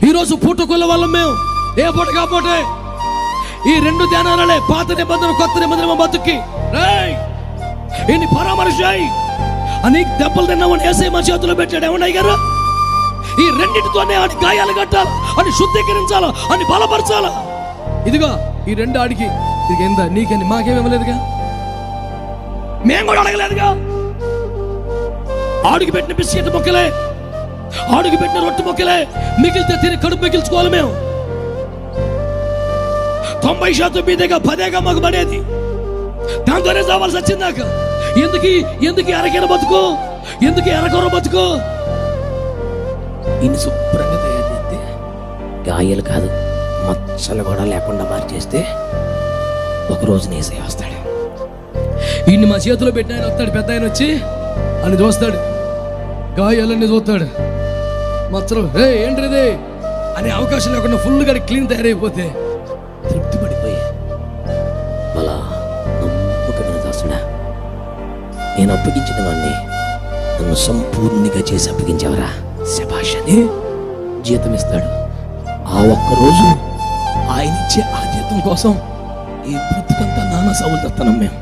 ఈరోజు పూటకొల్ల వాళ్ళం మేము. ఏ పూట కాపోతే ఈ 2 ధ్యానాలే, పాత నిబంధన కొత్త నిబంధన మా బతుక్కి. ఇన్ని పరామర్శాయి అని దెబ్బలు తిన్నామని ఏసై మా చేతిలో పెట్టాడు. ఏమన్నా గారు, ఈ రెండింటితోనే ఆడి గాయాలు కట్టాలి, అని శుద్ధీకరించాలా, అని బలపరచాలా. ఇదిగో ఈ 2 ఆడికి ఇది ఎంత నీకని మాకేమివ్వలేదుగా, మేము కూడా అడగలేదుగా. ఆడికి పెట్టిన బిస్కెట్ మొక్కలే, ఆడికి పెట్టిన రొట్టె మొక్కలే మిగిలితే తిని కడుపు మిగిల్చుకోవాలి మేము. 90% మీదేగా 10గా మాకు పడేది, దాంతోనే చావాల్సి వచ్చిందాక. ఎందుకు ఎరకెర బతుకు, ఎందుకు ఎరకొర బతుకు? ఇన్ని శుభ్రంగా తయారు చేస్తే గాయాలు కాదు మచ్చలు కూడా లేకుండా మార్చేస్తే ఒకరోజు నేసే వస్తాడు. ఇన్ని మా చేతిలో పెట్టిన ఆయన వస్తాడు, పెద్ద ఆయన వచ్చి అని చూస్తాడు, గాయాలన్నీ చూస్తాడు, మచ్చలు ఏంటిది అనే అవకాశం లేకుండా ఫుల్గా క్లీన్ తయారైపోతే తృప్తి పడిపోయి మళ్ళా నమ్మకమైన దాసుడా, నేను అప్పగించిన వాడిని నన్ను సంపూర్ణంగా చేసి అప్పగించేవరా, శభాష్ అని జీతం ఇస్తాడు. ఆ ఒక్కరోజు ఆయన ఇచ్చే ఆ జీతం కోసం ఈ బ్రతుకంతా నానా సవులు తెస్తున్నాం మేము.